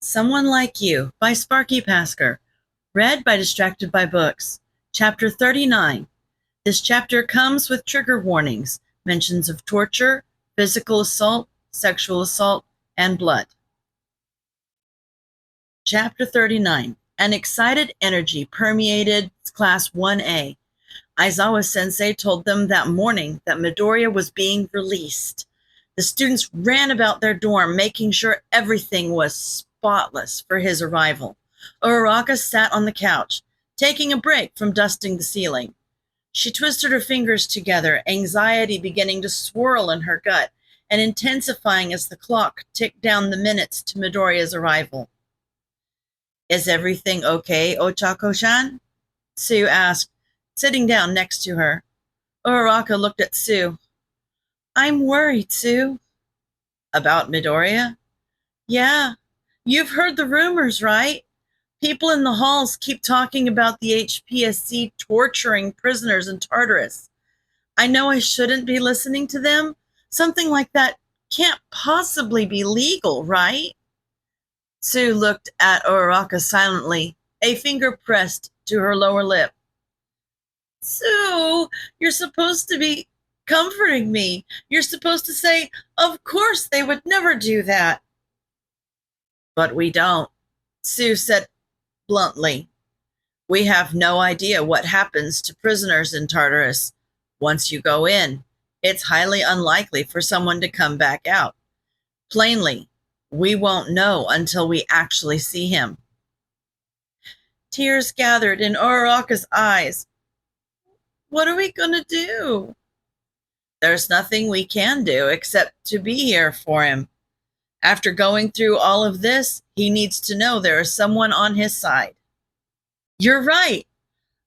Someone Like You by Sparkypasker. Read by Distracted by Books. Chapter 39. This chapter comes with trigger warnings, mentions of torture, physical assault, sexual assault, and blood. Chapter 39. An excited energy permeated Class 1A. Aizawa-sensei told them that morning that Midoriya was being released. The students ran about their dorm, making sure everything was spotless for his arrival. Uraraka sat on the couch, taking a break from dusting the ceiling. She twisted her fingers together, anxiety beginning to swirl in her gut and intensifying as the clock ticked down the minutes to Midoriya's arrival. "Is everything okay, Ochako-chan?" Sue asked, sitting down next to her. Uraraka looked at Sue. "I'm worried, Sue." "About Midoriya?" "Yeah. You've heard the rumors, right? People in the halls keep talking about the HPSC torturing prisoners in Tartarus. I know I shouldn't be listening to them. Something like that can't possibly be legal, right?" Sue looked at Uraraka silently, a finger pressed to her lower lip. "Sue, you're supposed to be comforting me. You're supposed to say, of course they would never do that." "But we don't," Sue said bluntly. "We have no idea what happens to prisoners in Tartarus. Once you go in, it's highly unlikely for someone to come back out. Plainly, we won't know until we actually see him." Tears gathered in Uraraka's eyes. "What are we going to do?" "There's nothing we can do except to be here for him. After going through all of this, he needs to know there is someone on his side." "You're right."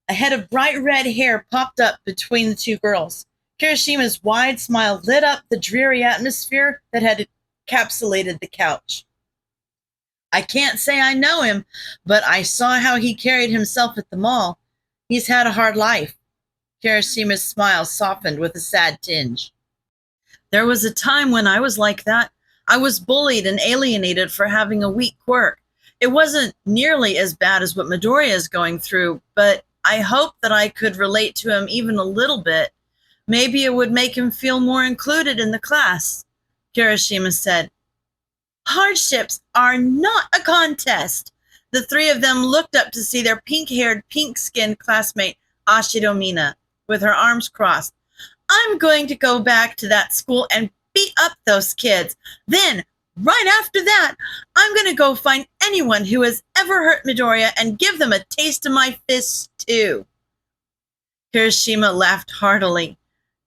A head of bright red hair popped up between the two girls. Kirishima's wide smile lit up the dreary atmosphere that had encapsulated the couch. "I can't say I know him, but I saw how he carried himself at the mall. He's had a hard life." Kirishima's smile softened with a sad tinge. "There was a time when I was like that. I was bullied and alienated for having a weak quirk. It wasn't nearly as bad as what Midoriya is going through, but I hope that I could relate to him even a little bit. Maybe it would make him feel more included in the class." Kirishima said. "Hardships are not a contest." The three of them looked up to see their pink-haired, pink-skinned classmate, Ashido Mina, with her arms crossed. "I'm going to go back to that school and beat up those kids. Then, right after that, I'm going to go find anyone who has ever hurt Midoriya and give them a taste of my fists, too." Kirishima laughed heartily.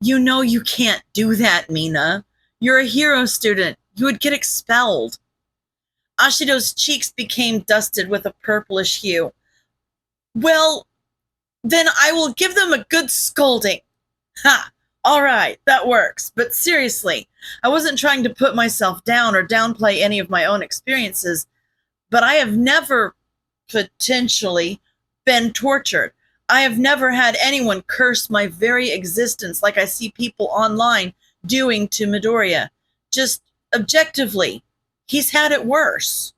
"You know you can't do that, Mina. You're a hero student. You would get expelled." Ashido's cheeks became dusted with a purplish hue. "Well, then I will give them a good scolding." "Ha! All right, that works. But seriously, I wasn't trying to put myself down or downplay any of my own experiences, but I have never, potentially, been tortured. I have never had anyone curse my very existence like I see people online doing to Midoriya. Just objectively, he's had it worse."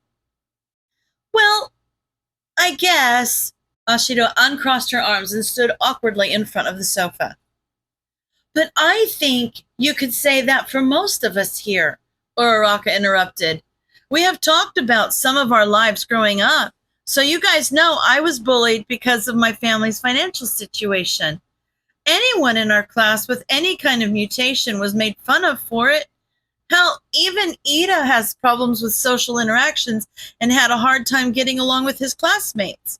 "Well, I guess." Ashido uncrossed her arms and stood awkwardly in front of the sofa. "But I think you could say that for most of us here," Uraraka interrupted. "We have talked about some of our lives growing up, so you guys know I was bullied because of my family's financial situation. Anyone in our class with any kind of mutation was made fun of for it. Hell, even Ida has problems with social interactions and had a hard time getting along with his classmates.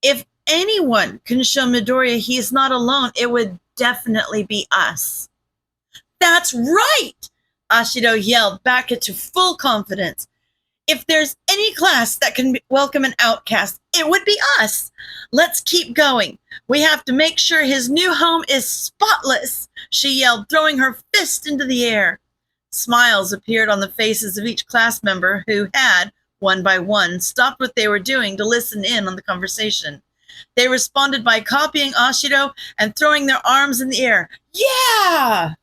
If anyone can show Midoriya he is not alone, it would definitely be us." "That's right!" Ashido yelled back into full confidence. "If there's any class that can welcome an outcast, it would be us. Let's keep going. We have to make sure his new home is spotless," she yelled, throwing her fist into the air. Smiles appeared on the faces of each class member who had, one by one, stopped what they were doing to listen in on the conversation. They responded by copying Ashido and throwing their arms in the air. "Yeah!"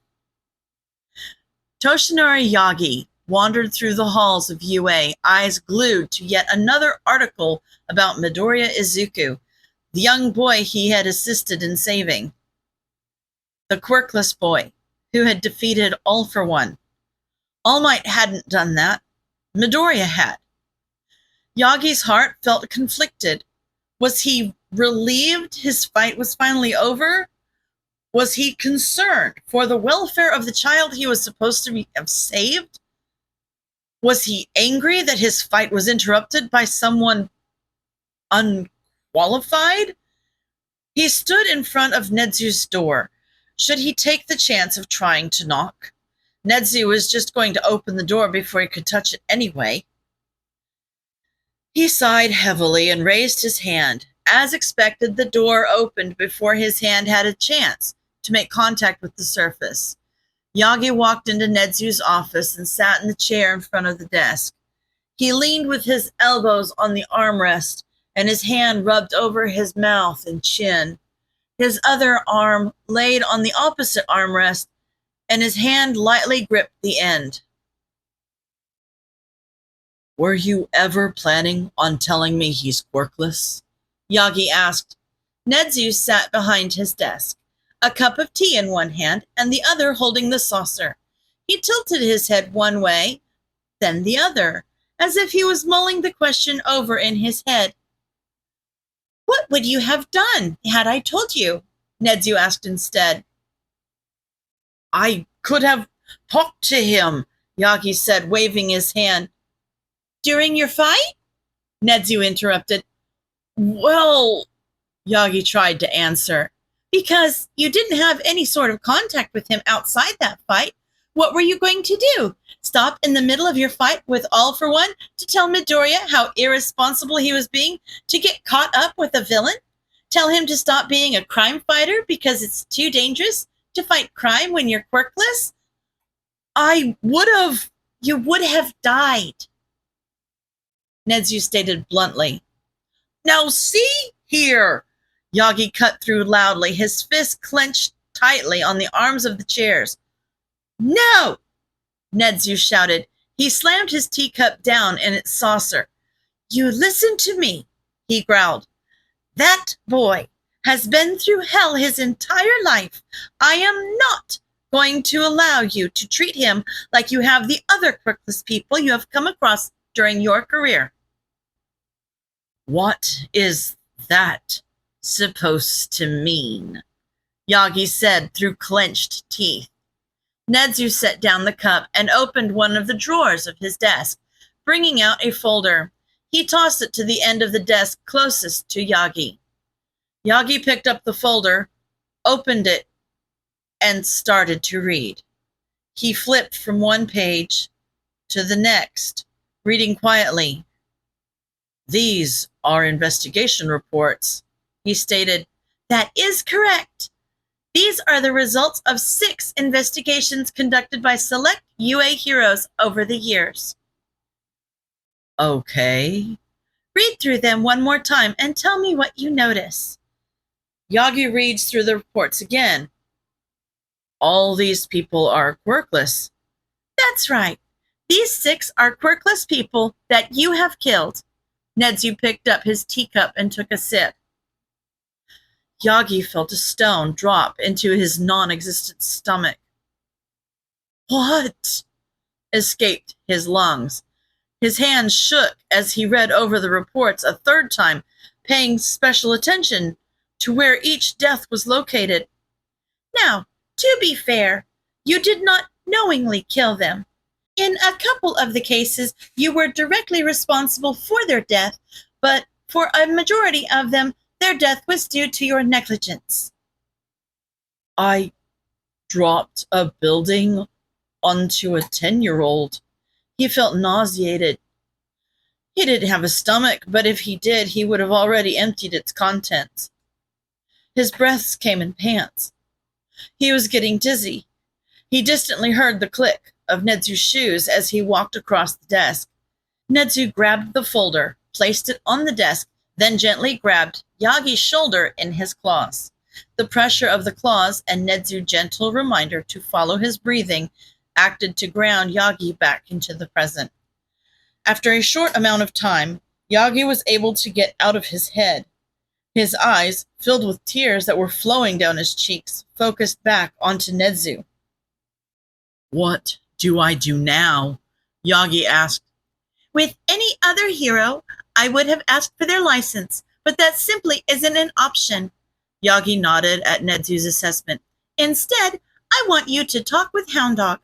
Toshinori Yagi, wandered through the halls of UA, eyes glued to yet another article about Midoriya Izuku, the young boy he had assisted in saving. The quirkless boy, who had defeated All for One. All Might hadn't done that. Midoriya had. Yagi's heart felt conflicted. Was he relieved his fight was finally over? Was he concerned for the welfare of the child he was supposed to have saved? Was he angry that his fight was interrupted by someone unqualified? He stood in front of Nedzu's door. Should he take the chance of trying to knock? Nedzu was just going to open the door before he could touch it anyway. He sighed heavily and raised his hand. As expected, the door opened before his hand had a chance to make contact with the surface. Yagi walked into Nedzu's office and sat in the chair in front of the desk. He leaned with his elbows on the armrest, and his hand rubbed over his mouth and chin. His other arm laid on the opposite armrest, and his hand lightly gripped the end. "Were you ever planning on telling me he's quirkless?" Yagi asked. Nedzu sat behind his desk, a cup of tea in one hand and the other holding the saucer. He tilted his head one way, then the other, as if he was mulling the question over in his head. "What would you have done had I told you?" Nedzu asked instead. "I could have talked to him," Yagi said, waving his hand. "During your fight?" Nedzu interrupted. "Well," Yagi tried to answer. "Because you didn't have any sort of contact with him outside that fight. What were you going to do? Stop in the middle of your fight with All for One to tell Midoriya how irresponsible he was being to get caught up with a villain? Tell him to stop being a crime fighter because it's too dangerous to fight crime when you're quirkless? You would have died," Nedzu stated bluntly. "Now see here," Yagi cut through loudly, his fists clenched tightly on the arms of the chairs. "No!" Nedzu shouted. He slammed his teacup down in its saucer. "You listen to me," he growled. "That boy has been through hell his entire life. I am not going to allow you to treat him like you have the other quirkless people you have come across during your career." "What is that supposed to mean?" Yagi said through clenched teeth. Nedzu set down the cup and opened one of the drawers of his desk, bringing out a folder. He tossed it to the end of the desk closest to Yagi. Yagi picked up the folder, opened it, and started to read. He flipped from one page to the next, reading quietly. "These are investigation reports," he stated. "That is correct. These are the results of 6 investigations conducted by select UA heroes over the years." "Okay." "Read through them one more time and tell me what you notice." Yagi reads through the reports again. "All these people are quirkless." "That's right. These 6 are quirkless people that you have killed." Nedzu picked up his teacup and took a sip. Yagi felt a stone drop into his non-existent stomach. "What?" escaped his lungs. His hands shook as he read over the reports a third time, paying special attention to where each death was located. "Now, to be fair, you did not knowingly kill them. In a couple of the cases, you were directly responsible for their death, but for a majority of them, their death was due to your negligence." "I dropped a building onto a 10-year-old. He felt nauseated. He didn't have a stomach, but if he did, he would have already emptied its contents. His breaths came in pants. He was getting dizzy. He distantly heard the click of Nedzu's shoes as he walked across the desk. Nedzu grabbed the folder, placed it on the desk, then gently grabbed Yagi's shoulder in his claws. The pressure of the claws and Nedzu's gentle reminder to follow his breathing acted to ground Yagi back into the present. After a short amount of time, Yagi was able to get out of his head. His eyes, filled with tears that were flowing down his cheeks, focused back onto Nedzu. "What do I do now?" Yagi asked. "With any other hero, I would have asked for their license, but that simply isn't an option." Yagi nodded at Nedzu's assessment. "Instead, I want you to talk with Hound Dog.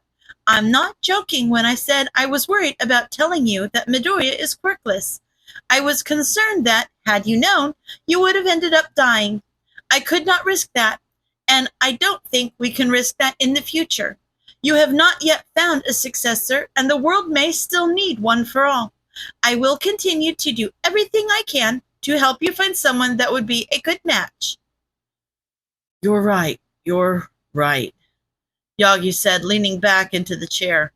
I'm not joking when I said I was worried about telling you that Midoriya is quirkless. I was concerned that, had you known, you would have ended up dying. I could not risk that, and I don't think we can risk that in the future. You have not yet found a successor, and the world may still need one for all. I will continue to do everything I can to help you find someone that would be a good match." You're right, Yagi said, leaning back into the chair.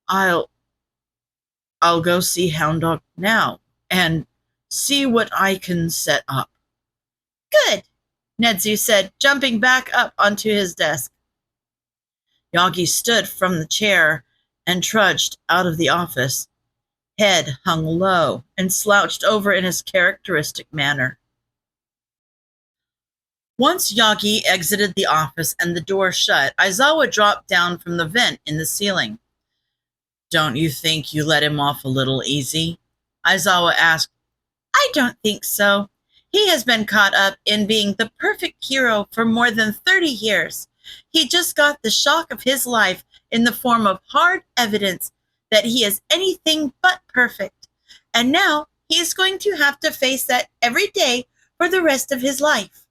I'll go see Hound Dog now and see what I can set up." "Good," Nedzu said, jumping back up onto his desk. Yagi stood from the chair and trudged out of the office. Head hung low and slouched over in his characteristic manner. Once Yagi exited the office and the door shut, Aizawa dropped down from the vent in the ceiling. "Don't you think you let him off a little easy?" Aizawa asked. "I don't think so. He has been caught up in being the perfect hero for more than 30 years. He just got the shock of his life in the form of hard evidence that he is anything but perfect. And now he is going to have to face that every day for the rest of his life.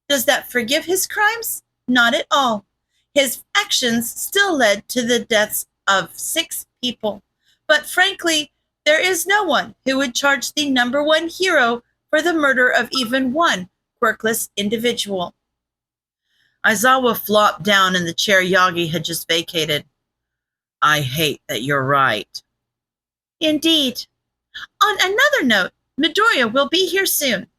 Does that forgive his crimes? Not at all. His actions still led to the deaths of 6 people. But frankly, there is no one who would charge the #1 hero for the murder of even one quirkless individual." Aizawa flopped down in the chair Yagi had just vacated. "I hate that you're right." "Indeed. On another note, Midoriya will be here soon."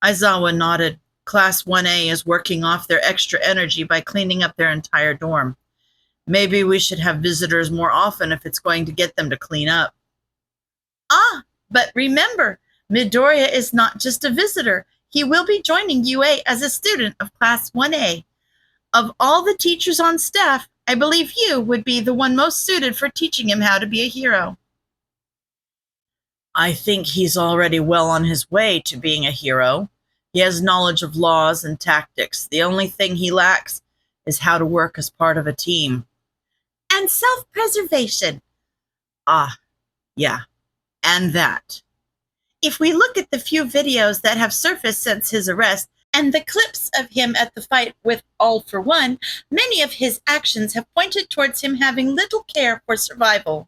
Aizawa nodded. Class 1A is working off their extra energy by cleaning up their entire dorm. Maybe we should have visitors more often if it's going to get them to clean up. "Ah, but remember, Midoriya is not just a visitor. He will be joining UA as a student of Class 1A. Of all the teachers on staff, I believe you would be the one most suited for teaching him how to be a hero." "I think he's already well on his way to being a hero. He has knowledge of laws and tactics. The only thing he lacks is how to work as part of a team." "And self-preservation." "Ah, yeah, and that." If we look at the few videos that have surfaced since his arrest and the clips of him at the fight with All for One, many of his actions have pointed towards him having little care for survival.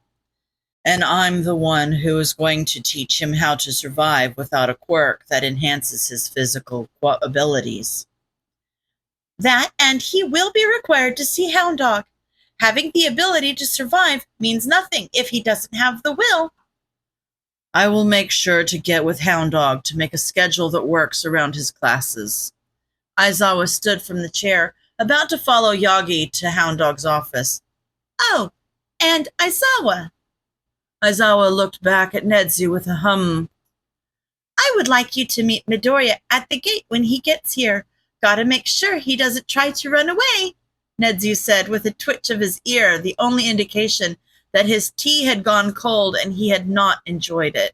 And I'm the one who is going to teach him how to survive without a quirk that enhances his physical abilities. That, and he will be required to see Hound Dog. Having the ability to survive means nothing if he doesn't have the will. I will make sure to get with Hound Dog to make a schedule that works around his classes. Aizawa stood from the chair, about to follow Yagi to Hound Dog's office. Oh, and Aizawa. Aizawa looked back at Nedzu with a hum. I would like you to meet Midoriya at the gate when he gets here. Gotta make sure he doesn't try to run away, Nedzu said with a twitch of his ear, the only indication that his tea had gone cold and he had not enjoyed it.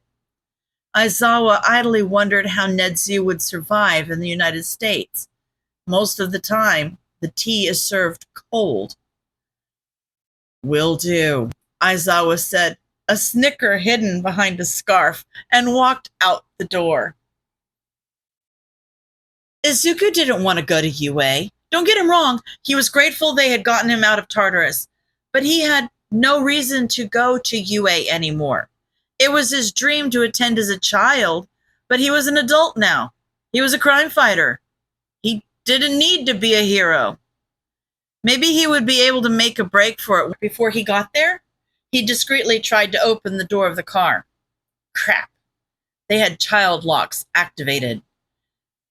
Aizawa idly wondered how Nedzu would survive in the United States. Most of the time, the tea is served cold. Will do, Aizawa said, a snicker hidden behind a scarf, and walked out the door. Izuku didn't want to go to UA. Don't get him wrong, he was grateful they had gotten him out of Tartarus, but he had no reason to go to UA anymore. It was his dream to attend as a child, but he was an adult now. He was a crime fighter. He didn't need to be a hero. Maybe he would be able to make a break for it before he got there. He discreetly tried to open the door of the car. Crap. They had child locks activated.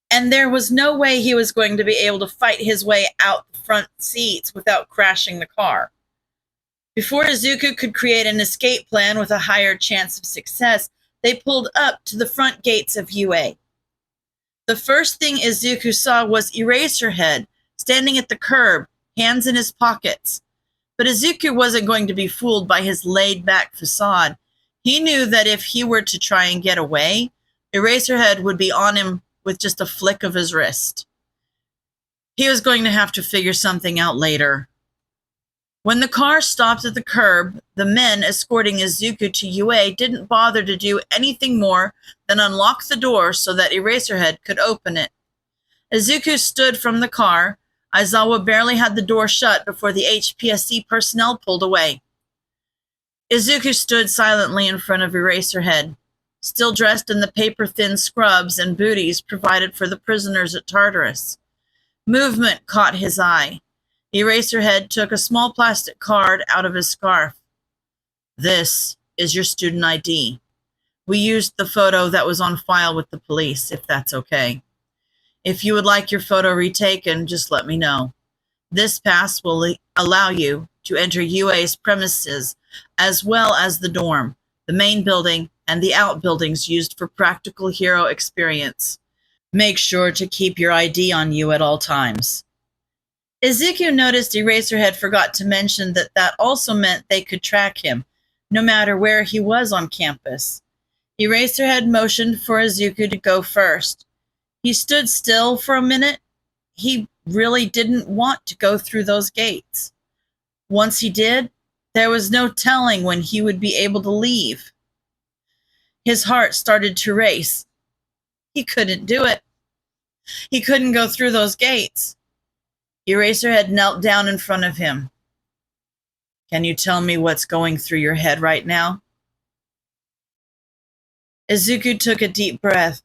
And there was no way he was going to be able to fight his way out the front seats without crashing the car. Before Izuku could create an escape plan with a higher chance of success, they pulled up to the front gates of UA. The first thing Izuku saw was Eraserhead standing at the curb, hands in his pockets. But Izuku wasn't going to be fooled by his laid-back facade. He knew that if he were to try and get away, Eraserhead would be on him with just a flick of his wrist. He was going to have to figure something out later. When the car stopped at the curb, the men escorting Izuku to UA didn't bother to do anything more than unlock the door so that Eraserhead could open it. Izuku stood from the car. Aizawa barely had the door shut before the HPSC personnel pulled away. Izuku stood silently in front of Eraserhead, still dressed in the paper-thin scrubs and booties provided for the prisoners at Tartarus. Movement caught his eye. Eraserhead took a small plastic card out of his scarf. "This is your student ID. We used the photo that was on file with the police, if that's okay. If you would like your photo retaken, just let me know. This pass will allow you to enter UA's premises, as well as the dorm, the main building, and the outbuildings used for practical hero experience. Make sure to keep your ID on you at all times." Izuku noticed Eraserhead forgot to mention that also meant they could track him, no matter where he was on campus. Eraserhead motioned for Izuku to go first. He stood still for a minute. He really didn't want to go through those gates. Once he did, there was no telling when he would be able to leave. His heart started to race. He couldn't do it. He couldn't go through those gates. Eraserhead knelt down in front of him. "Can you tell me what's going through your head right now?" Izuku took a deep breath,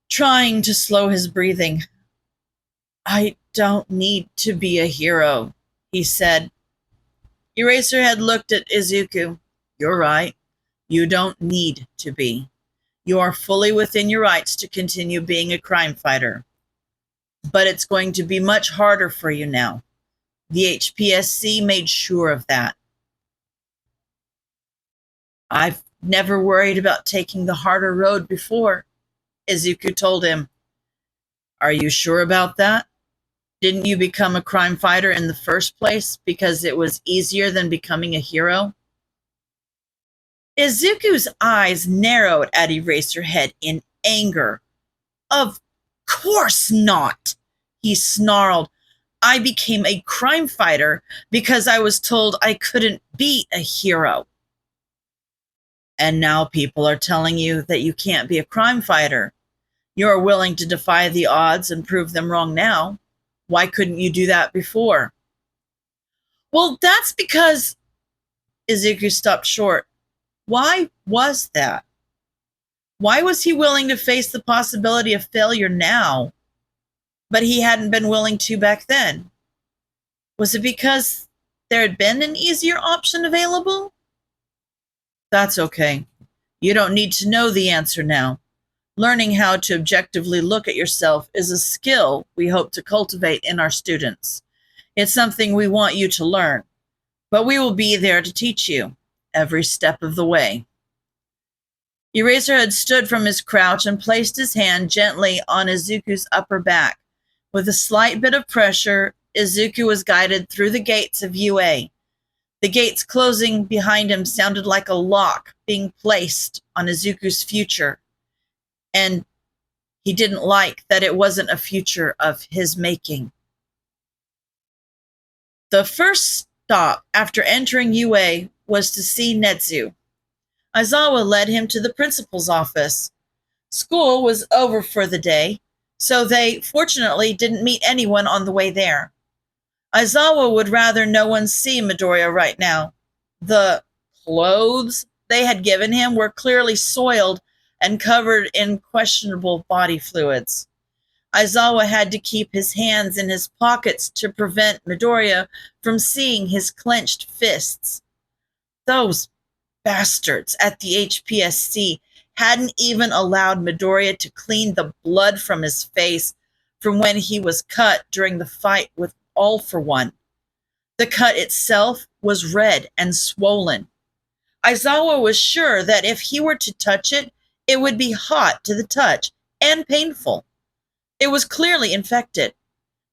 trying to slow his breathing. "I don't need to be a hero," he said. Eraserhead looked at Izuku. "You're right. You don't need to be. You are fully within your rights to continue being a crime fighter. But it's going to be much harder for you now. The HPSC made sure of that." "I've never worried about taking the harder road before," Izuku told him. "Are you sure about that? Didn't you become a crime fighter in the first place because it was easier than becoming a hero?" Izuku's eyes narrowed at Eraserhead in anger. "Of course not," he snarled. "I became a crime fighter because I was told I couldn't be a hero." "And now people are telling you that you can't be a crime fighter. You're willing to defy the odds and prove them wrong now. Why couldn't you do that before?" "Well, that's because..." Izuku stopped short. Why was that? Why was he willing to face the possibility of failure now, but he hadn't been willing to back then? Was it because there had been an easier option available? That's okay. You don't need to know the answer now. Learning how to objectively look at yourself is a skill we hope to cultivate in our students. It's something we want you to learn, but we will be there to teach you every step of the way. Eraserhead stood from his crouch and placed his hand gently on Izuku's upper back. With a slight bit of pressure, Izuku was guided through the gates of UA. The gates closing behind him sounded like a lock being placed on Izuku's future. And he didn't like that it wasn't a future of his making. The first stop after entering UA was to see Netsu. Aizawa led him to the principal's office. School was over for the day, so they fortunately didn't meet anyone on the way there. Aizawa would rather no one see Midoriya right now. The clothes they had given him were clearly soiled and covered in questionable body fluids. Aizawa had to keep his hands in his pockets to prevent Midoriya from seeing his clenched fists. Those bastards at the HPSC hadn't even allowed Midoriya to clean the blood from his face from when he was cut during the fight with All for One. The cut itself was red and swollen. Aizawa was sure that if he were to touch it, it would be hot to the touch and painful. It was clearly infected.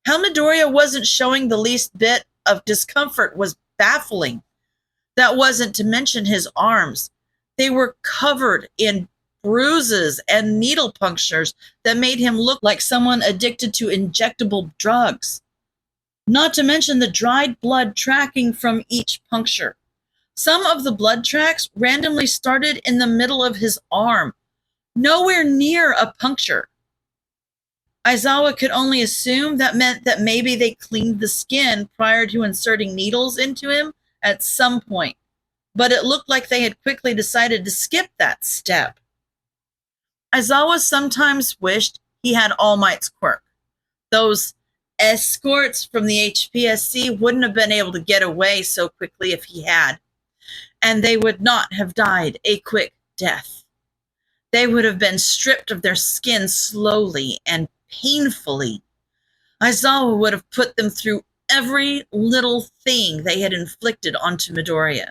How Midoriya wasn't showing the least bit of discomfort was baffling. That wasn't to mention his arms. They were covered in bruises and needle punctures that made him look like someone addicted to injectable drugs. Not to mention the dried blood tracking from each puncture. Some of the blood tracks randomly started in the middle of his arm, nowhere near a puncture. Aizawa could only assume that meant that maybe they cleaned the skin prior to inserting needles into him at some point, but it looked like they had quickly decided to skip that step. Aizawa sometimes wished he had All Might's quirk. Those escorts from the HPSC wouldn't have been able to get away so quickly if he had, and they would not have died a quick death. They would have been stripped of their skin slowly and painfully. Aizawa would have put them through every little thing they had inflicted onto Midoriya.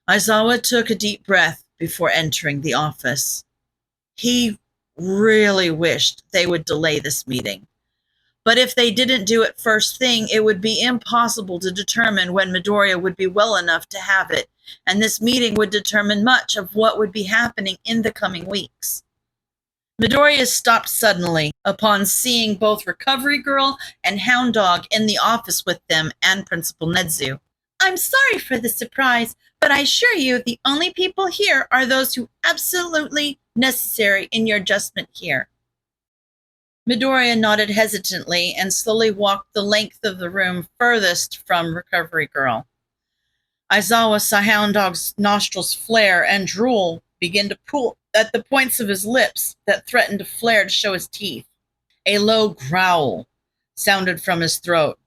Aizawa took a deep breath before entering the office. He really wished they would delay this meeting. But if they didn't do it first thing, it would be impossible to determine when Midoriya would be well enough to have it, and this meeting would determine much of what would be happening in the coming weeks. Midoriya stopped suddenly upon seeing both Recovery Girl and Hound Dog in the office with them and Principal Nezu. I'm sorry for the surprise, but I assure you the only people here are those who are absolutely necessary in your adjustment here. Midoriya nodded hesitantly and slowly walked the length of the room furthest from Recovery Girl. Aizawa saw Hound Dog's nostrils flare and drool begin to pool at the points of his lips that threatened to flare to show his teeth. A low growl sounded from his throat.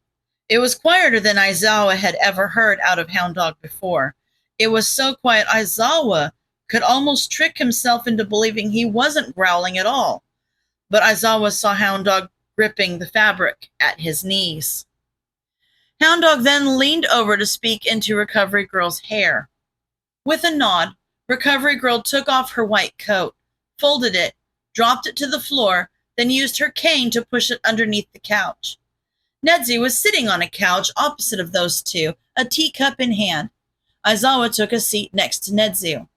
It was quieter than Aizawa had ever heard out of Hound Dog before. It was so quiet Aizawa could almost trick himself into believing he wasn't growling at all. But Aizawa saw Hound Dog gripping the fabric at his knees. Hound Dog then leaned over to speak into Recovery Girl's hair. With a nod, Recovery Girl took off her white coat, folded it, dropped it to the floor, then used her cane to push it underneath the couch. Nezu was sitting on a couch opposite of those two, a teacup in hand. Aizawa took a seat next to Nezu.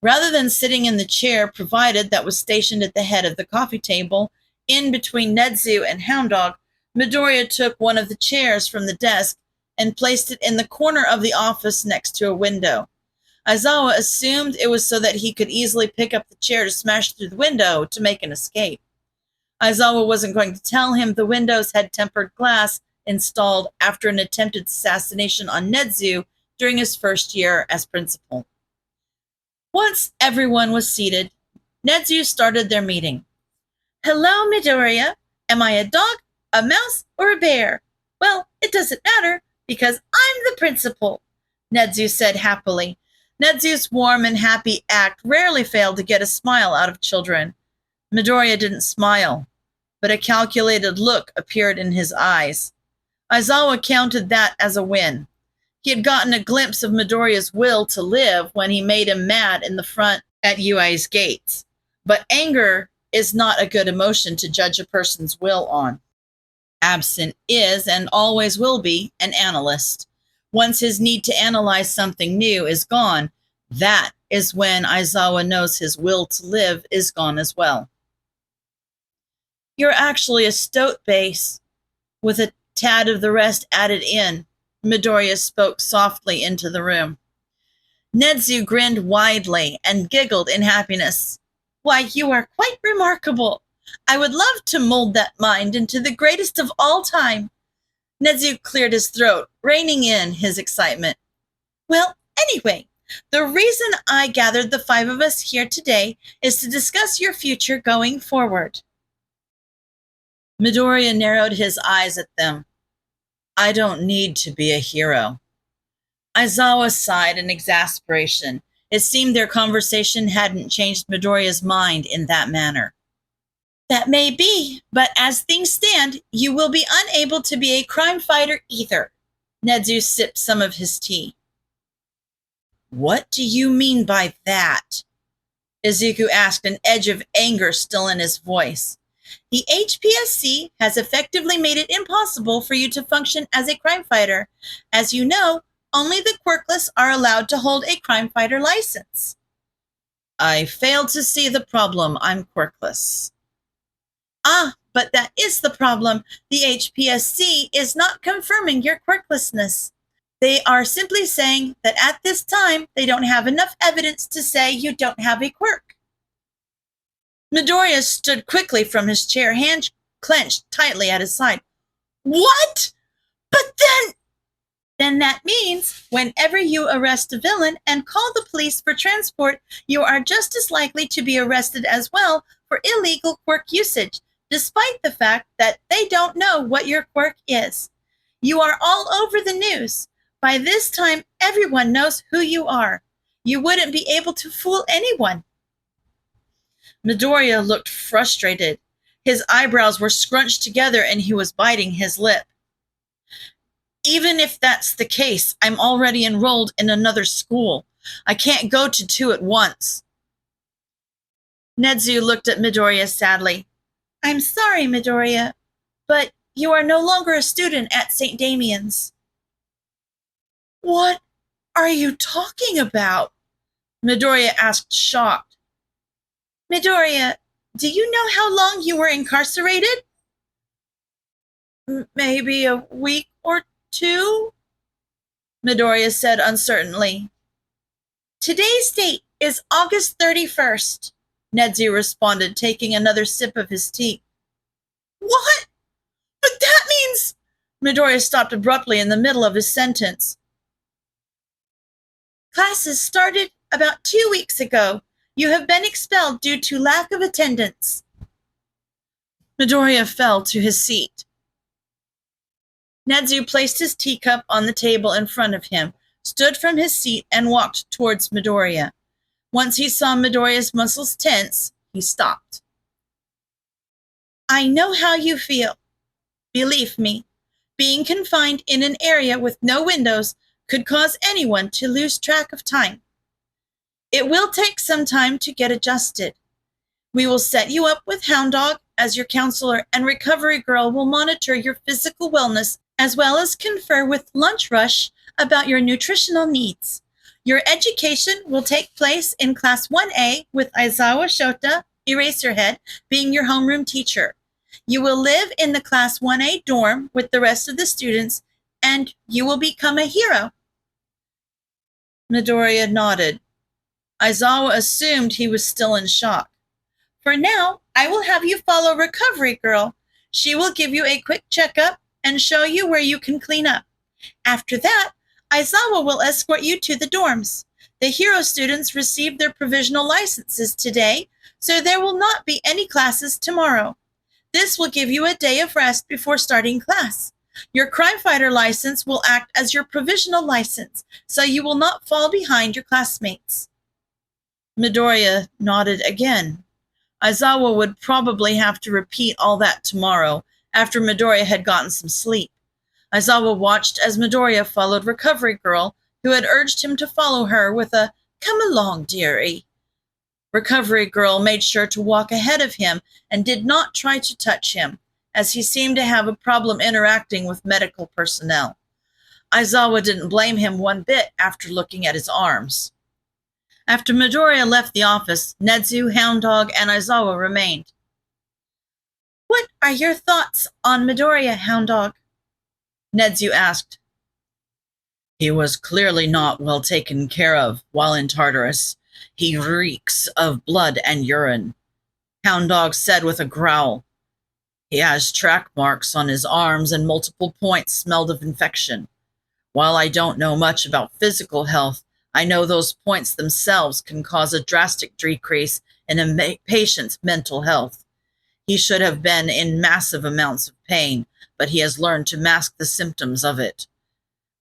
Rather than sitting in the chair provided that was stationed at the head of the coffee table, in between Nezu and Hound Dog, Midoriya took one of the chairs from the desk and placed it in the corner of the office next to a window. Aizawa assumed it was so that he could easily pick up the chair to smash through the window to make an escape. Aizawa wasn't going to tell him the windows had tempered glass installed after an attempted assassination on Nezu during his first year as principal. Once everyone was seated, Nezu started their meeting. Hello, Midoriya. Am I a dog, a mouse, or a bear? Well, it doesn't matter, because I'm the principal, Nezu said happily. Nezu's warm and happy act rarely failed to get a smile out of children. Midoriya didn't smile, but a calculated look appeared in his eyes. Aizawa counted that as a win. He had gotten a glimpse of Midoriya's will to live when he made him mad in the front at UI's gates. But anger is not a good emotion to judge a person's will on. Absent is, and always will be, an analyst. Once his need to analyze something new is gone, that is when Aizawa knows his will to live is gone as well. You're actually a stoat base, with a tad of the rest added in, Midoriya spoke softly into the room. Nezu grinned widely and giggled in happiness. Why, you are quite remarkable. I would love to mold that mind into the greatest of all time. Nezu cleared his throat, reining in his excitement. Well, anyway, the reason I gathered the five of us here today is to discuss your future going forward. Midoriya narrowed his eyes at them. I don't need to be a hero. Aizawa sighed in exasperation. It seemed their conversation hadn't changed Midoriya's mind in that manner. That may be, but as things stand, you will be unable to be a crime fighter either. Nedzu sipped some of his tea. What do you mean by that? Izuku asked, an edge of anger still in his voice. The HPSC has effectively made it impossible for you to function as a crime fighter. As you know, only the quirkless are allowed to hold a crime fighter license. I fail to see the problem. I'm quirkless. Ah, but that is the problem. The HPSC is not confirming your quirklessness. They are simply saying that at this time, they don't have enough evidence to say you don't have a quirk. Midoriya stood quickly from his chair, hand clenched tightly at his side. What? But then that means whenever you arrest a villain and call the police for transport, you are just as likely to be arrested as well for illegal quirk usage, despite the fact that they don't know what your quirk is. You are all over the news. By this time, everyone knows who you are. You wouldn't be able to fool anyone. Midoriya looked frustrated. His eyebrows were scrunched together and he was biting his lip. Even if that's the case, I'm already enrolled in another school. I can't go to two at once. Nedzu looked at Midoriya sadly. I'm sorry, Midoriya, but you are no longer a student at St. Damian's. What are you talking about? Midoriya asked, shocked. Midoriya, do you know how long you were incarcerated? Maybe a week or two, Midoriya said uncertainly. Today's date is August 31st, Nedzu responded, taking another sip of his tea. What? But that means... Midoriya stopped abruptly in the middle of his sentence. Classes started about 2 weeks ago. You have been expelled due to lack of attendance. Midoriya fell to his seat. Nedzu placed his teacup on the table in front of him, stood from his seat, and walked towards Midoriya. Once he saw Midoriya's muscles tense, he stopped. I know how you feel. Believe me, being confined in an area with no windows could cause anyone to lose track of time. It will take some time to get adjusted. We will set you up with Hound Dog as your counselor, and Recovery Girl will monitor your physical wellness as well as confer with Lunch Rush about your nutritional needs. Your education will take place in Class 1A with Aizawa Shota, Eraserhead, being your homeroom teacher. You will live in the Class 1A dorm with the rest of the students, and you will become a hero. Midoriya nodded. Aizawa assumed he was still in shock. For now, I will have you follow Recovery Girl. She will give you a quick checkup and show you where you can clean up. After that, Aizawa will escort you to the dorms. The hero students received their provisional licenses today, so there will not be any classes tomorrow. This will give you a day of rest before starting class. Your crime fighter license will act as your provisional license, so you will not fall behind your classmates. Midoriya nodded again. Aizawa would probably have to repeat all that tomorrow, after Midoriya had gotten some sleep. Aizawa watched as Midoriya followed Recovery Girl, who had urged him to follow her with a, "Come along, dearie." Recovery Girl made sure to walk ahead of him and did not try to touch him, as he seemed to have a problem interacting with medical personnel. Aizawa didn't blame him one bit after looking at his arms. After Midoriya left the office, Nedzu, Hound Dog, and Aizawa remained. What are your thoughts on Midoriya, Hound Dog? Nedzu asked. He was clearly not well taken care of while in Tartarus. He reeks of blood and urine, Hound Dog said with a growl. He has track marks on his arms and multiple points smelled of infection. While I don't know much about physical health, I know those points themselves can cause a drastic decrease in a patient's mental health. He should have been in massive amounts of pain, but he has learned to mask the symptoms of it.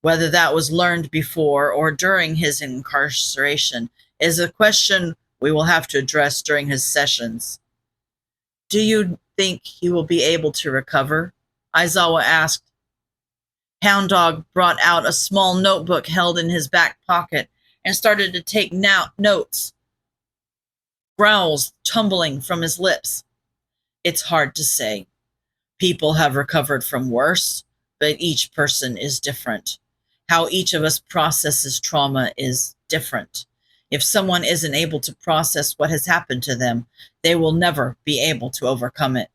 Whether that was learned before or during his incarceration is a question we will have to address during his sessions. Do you think he will be able to recover? Aizawa asked. Hound Dog brought out a small notebook held in his back pocket and started to take notes, growls tumbling from his lips. It's hard to say. People have recovered from worse, but each person is different. How each of us processes trauma is different. If someone isn't able to process what has happened to them, they will never be able to overcome it.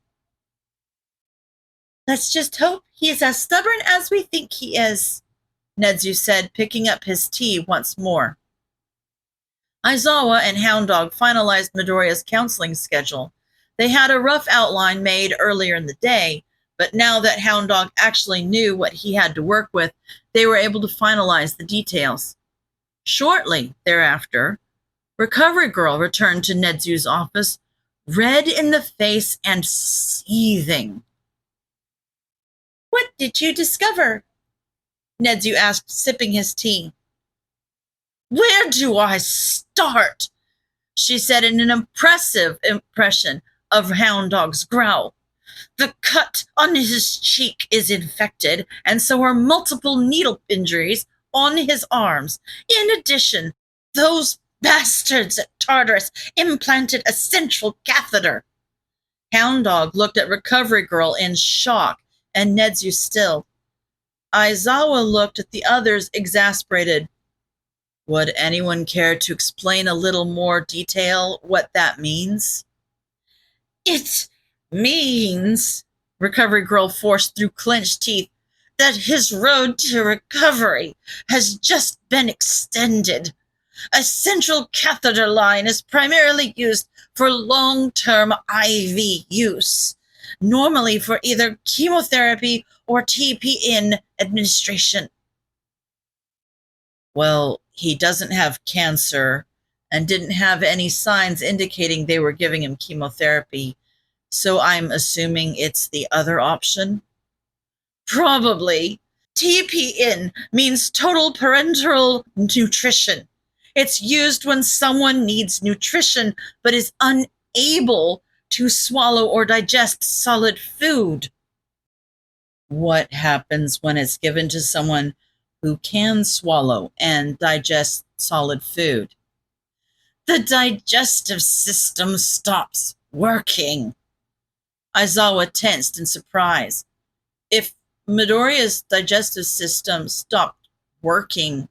Let's just hope he is as stubborn as we think he is, Nedzu said, picking up his tea once more. Aizawa and Hound Dog finalized Midoriya's counseling schedule. They had a rough outline made earlier in the day, but now that Hound Dog actually knew what he had to work with, they were able to finalize the details. Shortly thereafter, Recovery Girl returned to Nedzu's office, red in the face and seething. What did you discover? Nedzu asked, sipping his tea. Where do I start? She said in an impressive impression of Hound Dog's growl. The cut on his cheek is infected, and so are multiple needle injuries on his arms. In addition, those bastards at Tartarus implanted a central catheter. Hound Dog looked at Recovery Girl in shock, and Nedzu still. Aizawa looked at the others, exasperated. Would anyone care to explain a little more detail what that means? It means, Recovery Girl forced through clenched teeth, that his road to recovery has just been extended. A central catheter line is primarily used for long-term IV use, normally for either chemotherapy or TPN administration. Well, he doesn't have cancer and didn't have any signs indicating they were giving him chemotherapy, so I'm assuming it's the other option? Probably. TPN means total parenteral nutrition. It's used when someone needs nutrition but is unable to swallow or digest solid food. What happens when it's given to someone who can swallow and digest solid food? The digestive system stops working. Aizawa tensed in surprise. If Midoriya's digestive system stopped working,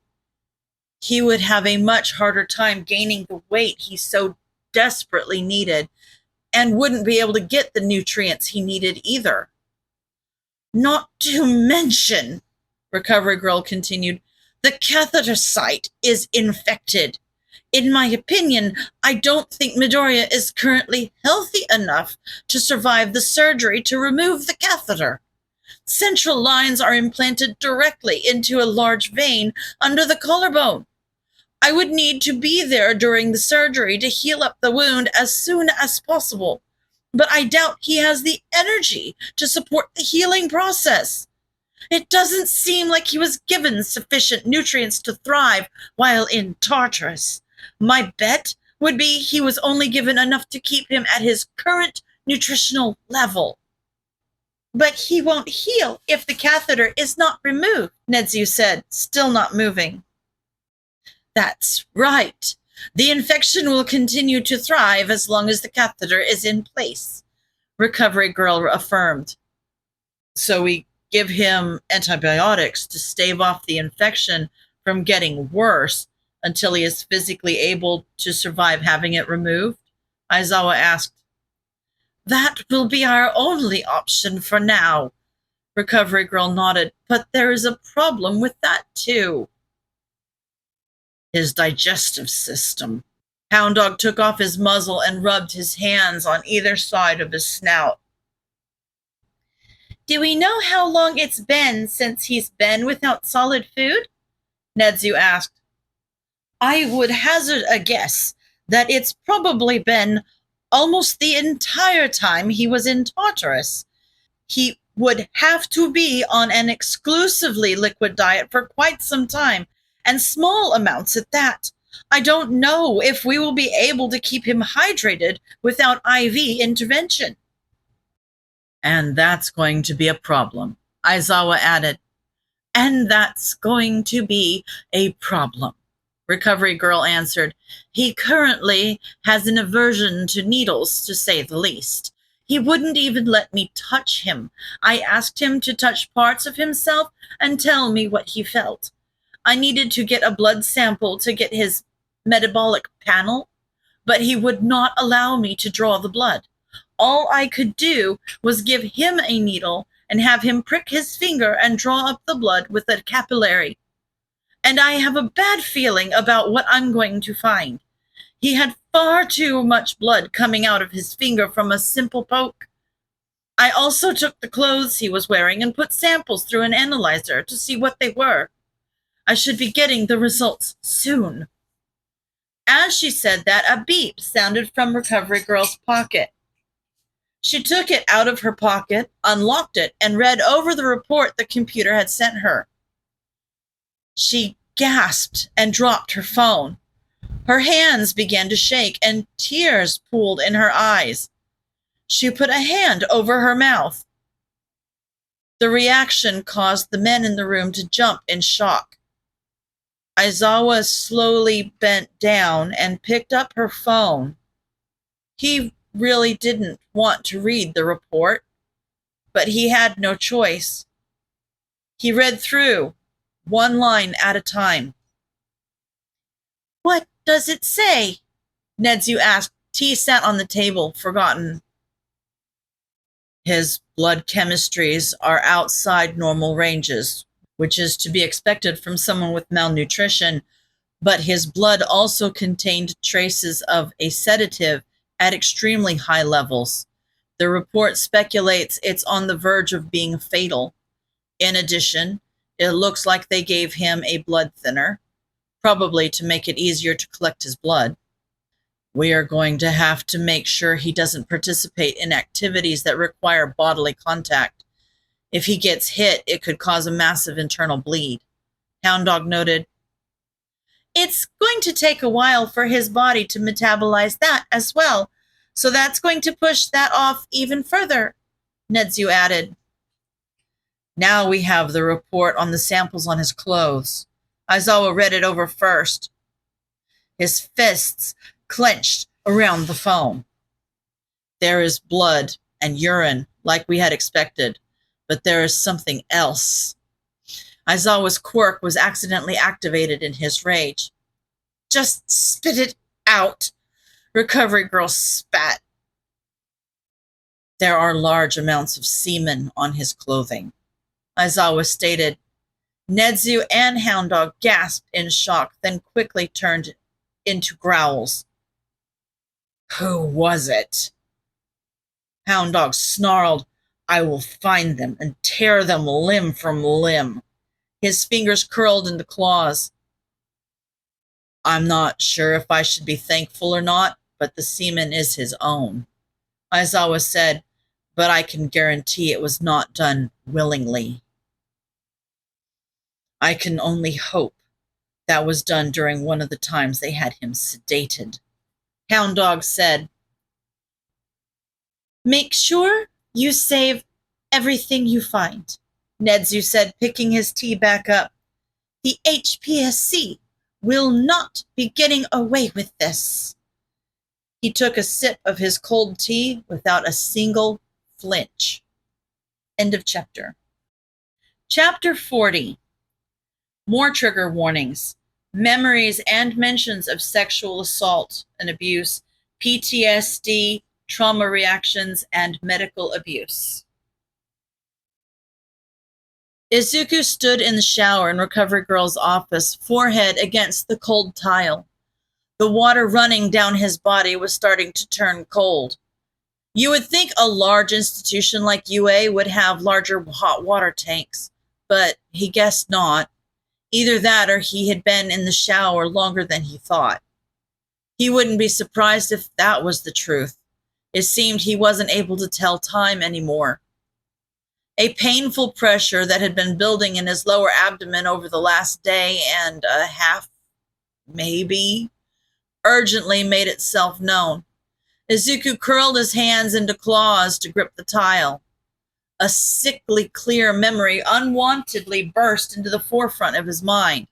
he would have a much harder time gaining the weight he so desperately needed and wouldn't be able to get the nutrients he needed either. Not to mention, Recovery Girl continued, the catheter site is infected. In my opinion, I don't think Midoriya is currently healthy enough to survive the surgery to remove the catheter. Central lines are implanted directly into a large vein under the collarbone. I would need to be there during the surgery to heal up the wound as soon as possible, but I doubt he has the energy to support the healing process. It doesn't seem like he was given sufficient nutrients to thrive while in Tartarus. My bet would be he was only given enough to keep him at his current nutritional level. But he won't heal if the catheter is not removed, Nedzu said, still not moving. That's right. The infection will continue to thrive as long as the catheter is in place, Recovery Girl affirmed. So we give him antibiotics to stave off the infection from getting worse until he is physically able to survive having it removed? Aizawa asked. That will be our only option for now, Recovery Girl nodded, but there is a problem with that too. His digestive system. Hound Dog took off his muzzle and rubbed his hands on either side of his snout. Do we know how long it's been since he's been without solid food? Nedzu asked. I would hazard a guess that it's probably been almost the entire time he was in Tartarus. He would have to be on an exclusively liquid diet for quite some time, and small amounts at that. I don't know if we will be able to keep him hydrated without IV intervention. And that's going to be a problem, Aizawa added. And that's going to be a problem, Recovery Girl answered. He currently has an aversion to needles, to say the least. He wouldn't even let me touch him. I asked him to touch parts of himself and tell me what he felt. I needed to get a blood sample to get his metabolic panel, but he would not allow me to draw the blood. All I could do was give him a needle and have him prick his finger and draw up the blood with a capillary. And I have a bad feeling about what I'm going to find. He had far too much blood coming out of his finger from a simple poke. I also took the clothes he was wearing and put samples through an analyzer to see what they were. I should be getting the results soon. As she said that, a beep sounded from Recovery Girl's pocket. She took it out of her pocket, unlocked it, and read over the report the computer had sent her. She gasped and dropped her phone. Her hands began to shake and tears pooled in her eyes. She put a hand over her mouth. The reaction caused the men in the room to jump in shock. Aizawa slowly bent down and picked up her phone. He really didn't want to read the report, but he had no choice. He read through, one line at a time. "What does it say?" Nedzu asked. Tea sat on the table, forgotten. "His blood chemistries are outside normal ranges, which is to be expected from someone with malnutrition, but his blood also contained traces of a sedative at extremely high levels. The report speculates it's on the verge of being fatal. In addition, it looks like they gave him a blood thinner, probably to make it easier to collect his blood. We are going to have to make sure he doesn't participate in activities that require bodily contact. If he gets hit, it could cause a massive internal bleed," Hound Dog noted. "It's going to take a while for his body to metabolize that as well, so that's going to push that off even further," Nedzu added. "Now we have the report on the samples on his clothes." Aizawa read it over first. His fists clenched around the phone. "There is blood and urine, like we had expected, but there is something else." Aizawa's quirk was accidentally activated in his rage. "Just spit it out," Recovery Girl spat. "There are large amounts of semen on his clothing," Aizawa stated. Nedzu and Hound Dog gasped in shock, then quickly turned into growls. "Who was it?" Hound Dog snarled. "I will find them and tear them limb from limb." His fingers curled into claws. "I'm not sure if I should be thankful or not, but the semen is his own," Aizawa said, "but I can guarantee it was not done willingly. I can only hope that was done during one of the times they had him sedated," Hound Dog said. "Make sure you save everything you find," Nedzu said, picking his tea back up. "The HPSC will not be getting away with this." He took a sip of his cold tea without a single flinch. End of chapter. Chapter 40. More trigger warnings. Memories and mentions of sexual assault and abuse, PTSD, trauma reactions, and medical abuse. Izuku stood in the shower in Recovery Girl's office, forehead against the cold tile. The water running down his body was starting to turn cold. You would think a large institution like UA would have larger hot water tanks, but he guessed not. Either that or he had been in the shower longer than he thought. He wouldn't be surprised if that was the truth. It seemed he wasn't able to tell time anymore. A painful pressure that had been building in his lower abdomen over the last day and a half, maybe, urgently made itself known. Izuku curled his hands into claws to grip the tile. A sickly clear memory unwantedly burst into the forefront of his mind.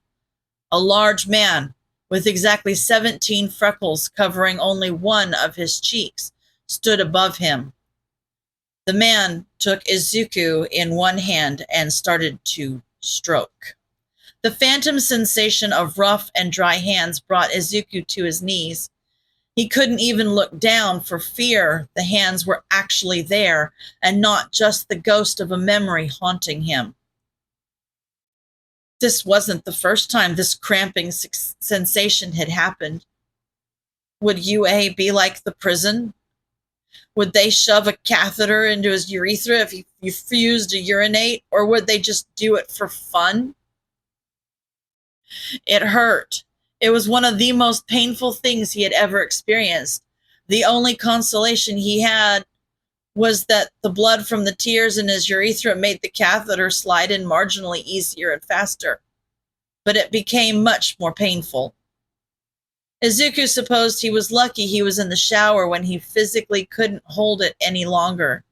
A large man with exactly 17 freckles covering only one of his cheeks stood above him. The man took Izuku in one hand and started to stroke. The phantom sensation of rough and dry hands brought Izuku to his knees. He couldn't even look down for fear the hands were actually there and not just the ghost of a memory haunting him. This wasn't the first time this cramping sensation had happened. Would UA be like the prison? Would they shove a catheter into his urethra if he refused to urinate, or would they just do it for fun? It hurt. It was one of the most painful things he had ever experienced. The only consolation he had was that the blood from the tears in his urethra made the catheter slide in marginally easier and faster. But it became much more painful. Izuku supposed he was lucky he was in the shower when he physically couldn't hold it any longer.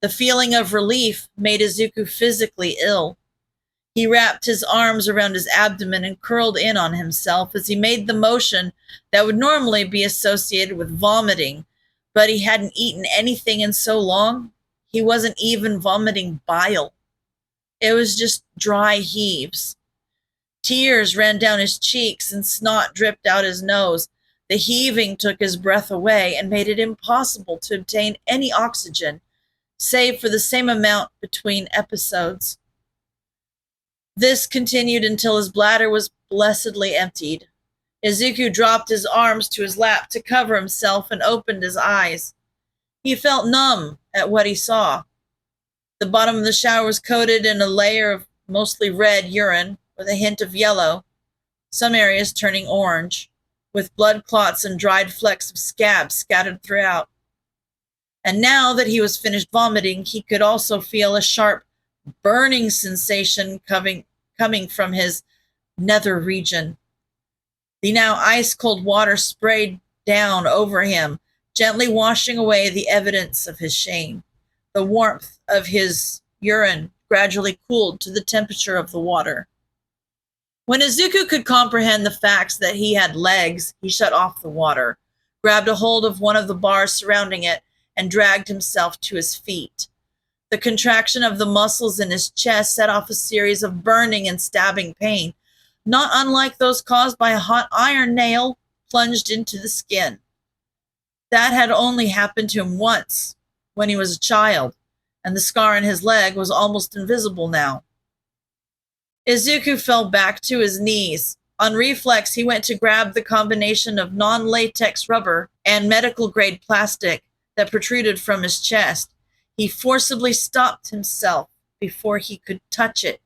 The feeling of relief made Izuku physically ill. He wrapped his arms around his abdomen and curled in on himself as he made the motion that would normally be associated with vomiting, but he hadn't eaten anything in so long, he wasn't even vomiting bile. It was just dry heaves. Tears ran down his cheeks and snot dripped out his nose. The heaving took his breath away and made it impossible to obtain any oxygen, save for the same amount between episodes. This continued until his bladder was blessedly emptied. Izuku dropped his arms to his lap to cover himself and opened his eyes. He felt numb at what he saw. The bottom of the shower was coated in a layer of mostly red urine with a hint of yellow, some areas turning orange, with blood clots and dried flecks of scab scattered throughout. And now that he was finished vomiting, he could also feel a sharp, burning sensation coming from his nether region. The now ice-cold water sprayed down over him, gently washing away the evidence of his shame. The warmth of his urine gradually cooled to the temperature of the water. When Izuku could comprehend the facts that he had legs, he shut off the water, grabbed a hold of one of the bars surrounding it, and dragged himself to his feet. The contraction of the muscles in his chest set off a series of burning and stabbing pain, not unlike those caused by a hot iron nail plunged into the skin. That had only happened to him once, when he was a child, and the scar in his leg was almost invisible now. Izuku fell back to his knees. On reflex, he went to grab the combination of non-latex rubber and medical-grade plastic that protruded from his chest. He forcibly stopped himself before he could touch it.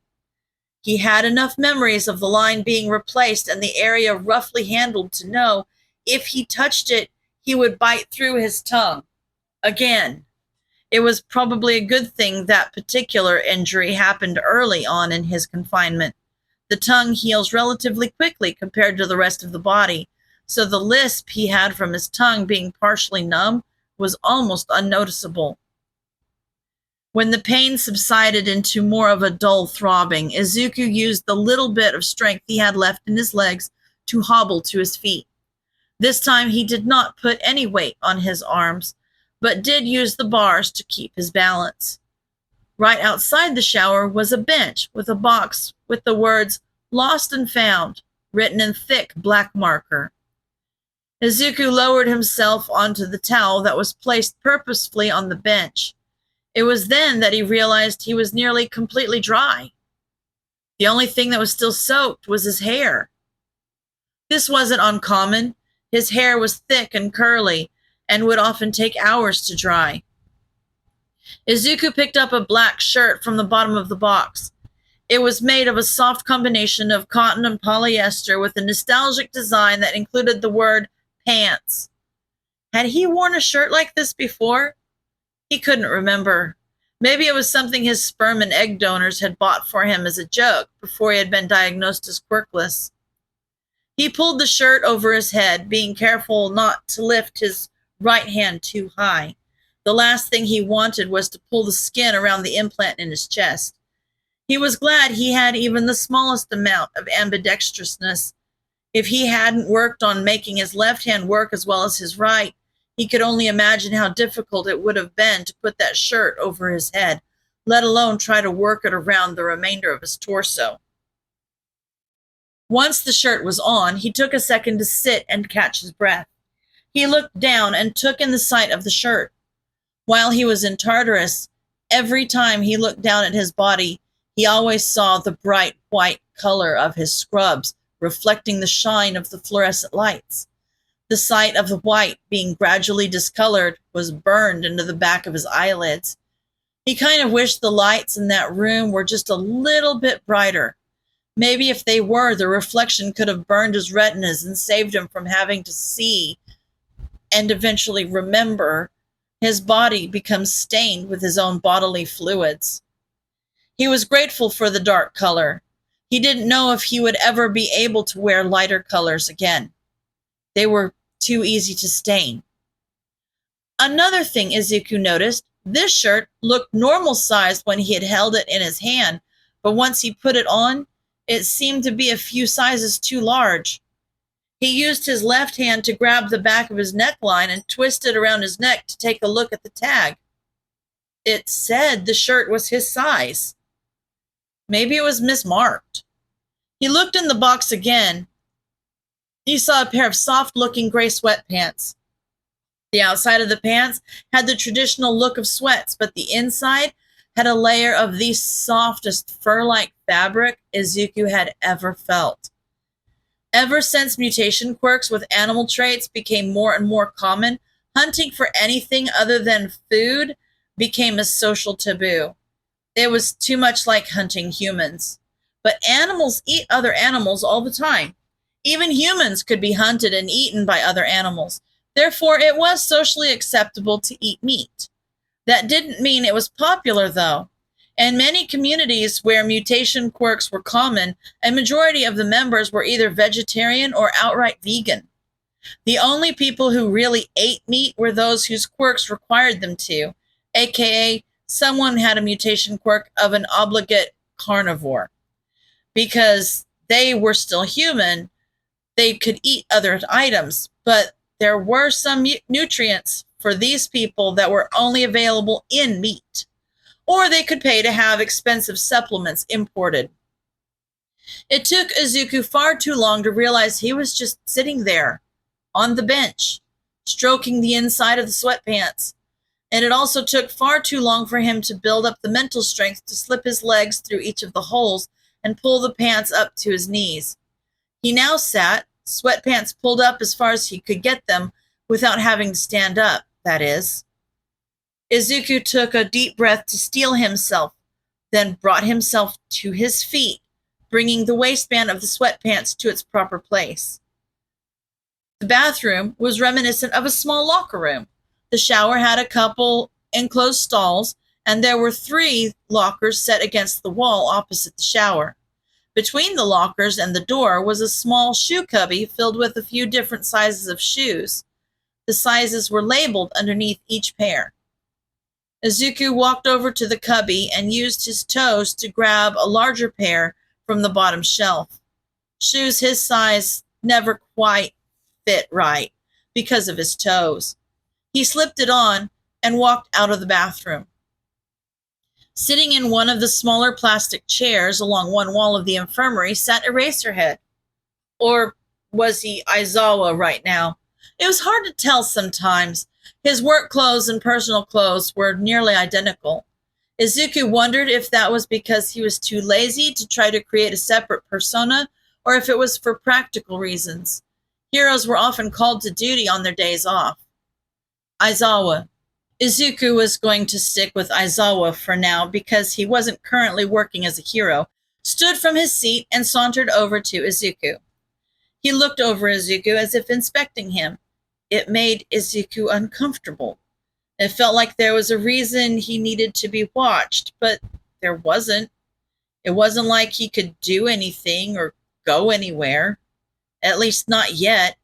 He had enough memories of the line being replaced and the area roughly handled to know if he touched it, he would bite through his tongue. Again. It was probably a good thing that particular injury happened early on in his confinement. The tongue heals relatively quickly compared to the rest of the body, so the lisp he had from his tongue being partially numb was almost unnoticeable. When the pain subsided into more of a dull throbbing, Izuku used the little bit of strength he had left in his legs to hobble to his feet. This time he did not put any weight on his arms, but did use the bars to keep his balance. Right outside the shower was a bench with a box with the words "Lost and Found" written in thick black marker. Izuku lowered himself onto the towel that was placed purposefully on the bench. It was then that he realized he was nearly completely dry. The only thing that was still soaked was his hair. This wasn't uncommon. His hair was thick and curly, and would often take hours to dry. Izuku picked up a black shirt from the bottom of the box. It was made of a soft combination of cotton and polyester with a nostalgic design that included the word pants. Had he worn a shirt like this before? He couldn't remember. Maybe it was something his sperm and egg donors had bought for him as a joke before he had been diagnosed as quirkless. He pulled the shirt over his head, being careful not to lift his right hand too high. The last thing he wanted was to pull the skin around the implant in his chest. He was glad he had even the smallest amount of ambidextrousness. If he hadn't worked on making his left hand work as well as his right, he could only imagine how difficult it would have been to put that shirt over his head, let alone try to work it around the remainder of his torso. Once the shirt was on, he took a second to sit and catch his breath. He looked down and took in the sight of the shirt. While he was in Tartarus, every time he looked down at his body, he always saw the bright white color of his scrubs reflecting the shine of the fluorescent lights. The sight of the white being gradually discolored was burned into the back of his eyelids. He kind of wished the lights in that room were just a little bit brighter. Maybe if they were, the reflection could have burned his retinas and saved him from having to see and eventually remember his body become stained with his own bodily fluids. He was grateful for the dark color. He didn't know if he would ever be able to wear lighter colors again. They were too easy to stain. Another thing Izuku noticed, this shirt looked normal sized when he had held it in his hand, but once he put it on, it seemed to be a few sizes too large. He used his left hand to grab the back of his neckline and twist it around his neck to take a look at the tag. It said the shirt was his size. Maybe it was mismarked. He looked in the box again. He saw a pair of soft-looking gray sweatpants. The outside of the pants had the traditional look of sweats, but the inside had a layer of the softest fur-like fabric Izuku had ever felt. Ever since mutation quirks with animal traits became more and more common, hunting for anything other than food became a social taboo. It was too much like hunting humans. But animals eat other animals all the time. Even humans could be hunted and eaten by other animals. Therefore, it was socially acceptable to eat meat. That didn't mean it was popular, though. In many communities where mutation quirks were common, a majority of the members were either vegetarian or outright vegan. The only people who really ate meat were those whose quirks required them to, aka someone had a mutation quirk of an obligate carnivore. Because they were still human, they could eat other items, but there were some nutrients for these people that were only available in meat, or they could pay to have expensive supplements imported. It took Izuku far too long to realize he was just sitting there, on the bench, stroking the inside of the sweatpants, and it also took far too long for him to build up the mental strength to slip his legs through each of the holes and pull the pants up to his knees. He now sat, sweatpants pulled up as far as he could get them without having to stand up, that is. Izuku took a deep breath to steel himself, then brought himself to his feet, bringing the waistband of the sweatpants to its proper place. The bathroom was reminiscent of a small locker room. The shower had a couple enclosed stalls, and there were 3 lockers set against the wall opposite the shower. Between the lockers and the door was a small shoe cubby filled with a few different sizes of shoes. The sizes were labeled underneath each pair. Izuku walked over to the cubby and used his toes to grab a larger pair from the bottom shelf. Shoes his size never quite fit right because of his toes. He slipped it on and walked out of the bathroom. Sitting in one of the smaller plastic chairs along one wall of the infirmary sat Eraserhead. Or was he Aizawa right now? It was hard to tell sometimes. His work clothes and personal clothes were nearly identical. Izuku wondered if that was because he was too lazy to try to create a separate persona, or if it was for practical reasons. Heroes were often called to duty on their days off. Aizawa. Izuku was going to stick with Aizawa for now because he wasn't currently working as a hero, stood from his seat and sauntered over to Izuku. He looked over Izuku as if inspecting him. It made Izuku uncomfortable. It felt like there was a reason he needed to be watched, but there wasn't. It wasn't like he could do anything or go anywhere. At least not yet.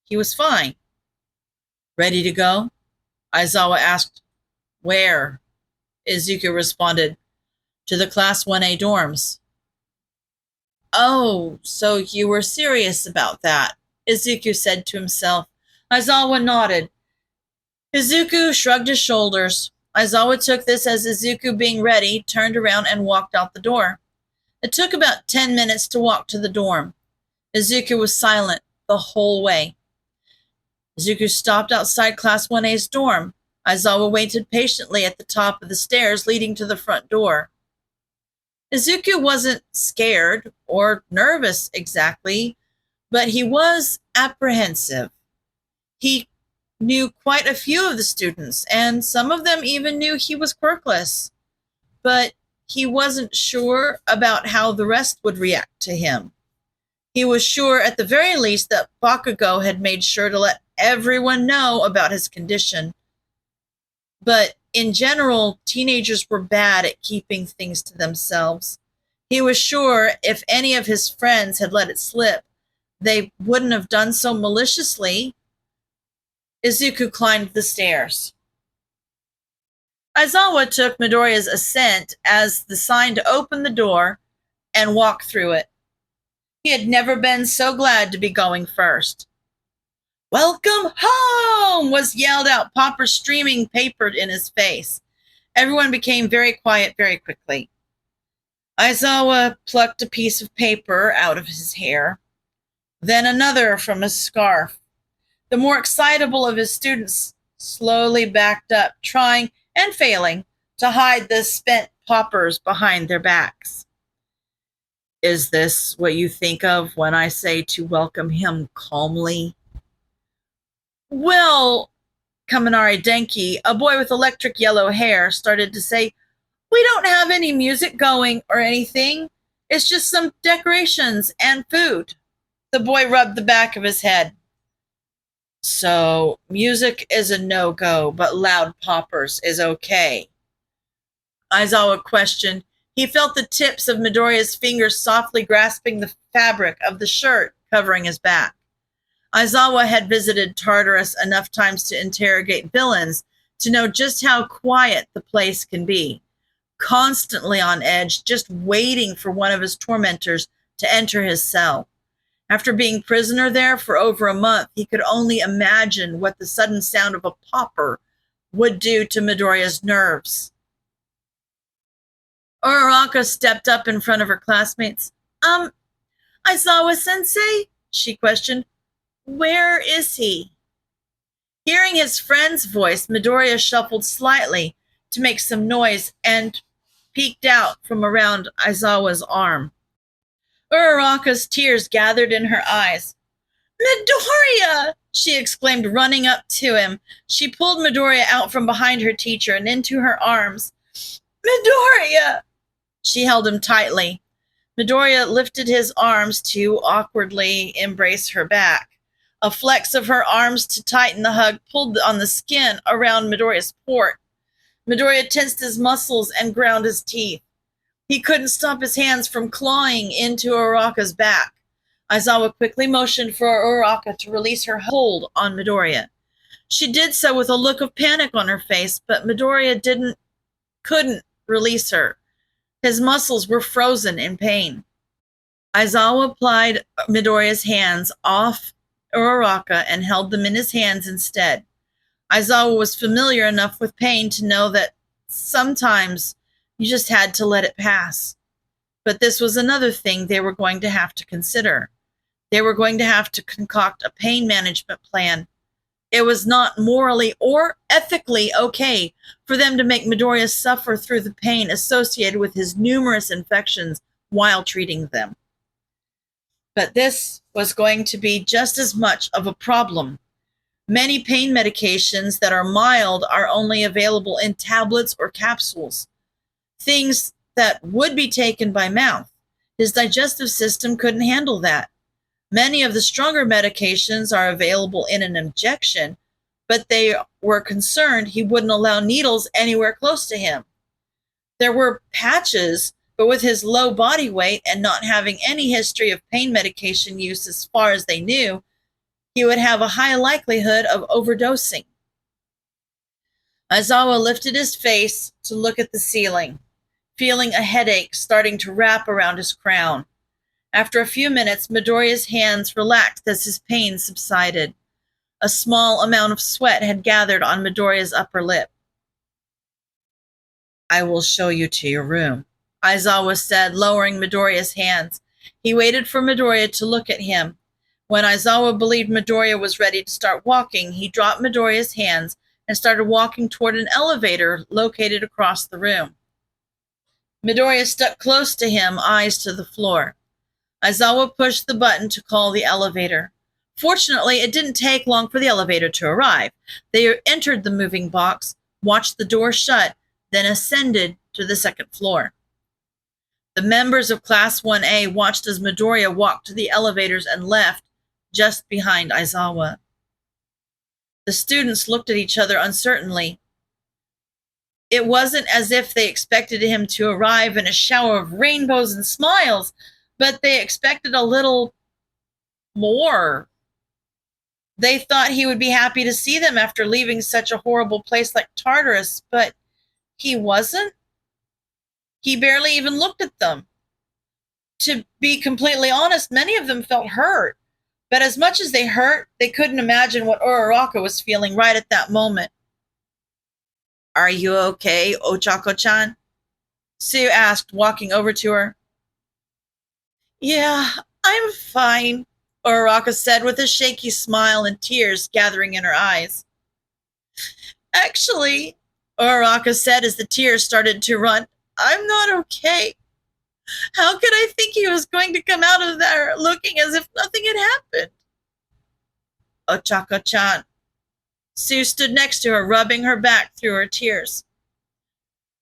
He was fine. Ready to go? Aizawa asked. Where? Izuku responded. To the Class 1A dorms. Oh, so you were serious about that, Izuku said to himself. Aizawa nodded. Izuku shrugged his shoulders. Aizawa took this as Izuku being ready, turned around, and walked out the door. It took about 10 minutes to walk to the dorm. Izuku was silent the whole way. Izuku stopped outside Class 1A's dorm. Aizawa waited patiently at the top of the stairs leading to the front door. Izuku wasn't scared or nervous exactly, but he was apprehensive. He knew quite a few of the students, and some of them even knew he was quirkless. But he wasn't sure about how the rest would react to him. He was sure, at the very least, that Bakugo had made sure to let everyone know about his condition. But in general, teenagers were bad at keeping things to themselves. He was sure if any of his friends had let it slip, they wouldn't have done so maliciously. Izuku climbed the stairs. Aizawa took Midoriya's assent as the sign to open the door and walk through it. He had never been so glad to be going first. Welcome home, was yelled out, Popper streaming papered in his face. Everyone became very quiet very quickly. Aizawa plucked a piece of paper out of his hair, then another from his scarf. The more excitable of his students slowly backed up, trying and failing to hide the spent poppers behind their backs. Is this what you think of when I say to welcome him calmly? Well, Kaminari Denki, a boy with electric yellow hair, started to say, we don't have any music going or anything. It's just some decorations and food. The boy rubbed the back of his head. So, music is a no-go, but loud poppers is okay. Aizawa questioned. He felt the tips of Midoriya's fingers softly grasping the fabric of the shirt covering his back. Aizawa had visited Tartarus enough times to interrogate villains to know just how quiet the place can be. Constantly on edge, just waiting for one of his tormentors to enter his cell. After being prisoner there for over a month, he could only imagine what the sudden sound of a popper would do to Midoriya's nerves. Uraraka stepped up in front of her classmates. Aizawa-sensei? She questioned. Where is he? Hearing his friend's voice, Midoriya shuffled slightly to make some noise and peeked out from around Aizawa's arm. Uraraka's tears gathered in her eyes. Midoriya! She exclaimed, running up to him. She pulled Midoriya out from behind her teacher and into her arms. Midoriya! She held him tightly. Midoriya lifted his arms to awkwardly embrace her back. A flex of her arms to tighten the hug pulled on the skin around Midoriya's port. Midoriya tensed his muscles and ground his teeth. He couldn't stop his hands from clawing into Uraraka's back. Aizawa quickly motioned for Uraraka to release her hold on Midoriya. She did so with a look of panic on her face, but Midoriya couldn't release her. His muscles were frozen in pain. Aizawa applied Midoriya's hands off Uraraka and held them in his hands instead. Aizawa was familiar enough with pain to know that sometimes you just had to let it pass. But this was another thing they were going to have to consider. They were going to have to concoct a pain management plan. It was not morally or ethically okay for them to make Midoriya suffer through the pain associated with his numerous infections while treating them. But this was going to be just as much of a problem. Many pain medications that are mild are only available in tablets or capsules, things that would be taken by mouth. His digestive system couldn't handle that. Many of the stronger medications are available in an injection, but they were concerned he wouldn't allow needles anywhere close to him. There were patches, but with his low body weight and not having any history of pain medication use as far as they knew, he would have a high likelihood of overdosing. Aizawa lifted his face to look at the ceiling, feeling a headache starting to wrap around his crown. After a few minutes, Midoriya's hands relaxed as his pain subsided. A small amount of sweat had gathered on Midoriya's upper lip. "I will show you to your room," Aizawa said, lowering Midoriya's hands. He waited for Midoriya to look at him. When Aizawa believed Midoriya was ready to start walking, he dropped Midoriya's hands and started walking toward an elevator located across the room. Midoriya stuck close to him, eyes to the floor. Aizawa pushed the button to call the elevator. Fortunately, it didn't take long for the elevator to arrive. They entered the moving box, watched the door shut, then ascended to the second floor. The members of Class 1A watched as Midoriya walked to the elevators and left, just behind Aizawa. The students looked at each other uncertainly. It wasn't as if they expected him to arrive in a shower of rainbows and smiles, but they expected a little more. They thought he would be happy to see them after leaving such a horrible place like Tartarus, but he wasn't. He barely even looked at them. To be completely honest, many of them felt hurt. But as much as they hurt, they couldn't imagine what Uraraka was feeling right at that moment. "Are you okay, Ochako-chan?" Sue asked, walking over to her. "Yeah, I'm fine," Uraraka said with a shaky smile and tears gathering in her eyes. "Actually," Uraraka said as the tears started to run, "I'm not okay. How could I think he was going to come out of there looking as if nothing had happened?" "Ochako-chan." Sue stood next to her, rubbing her back through her tears.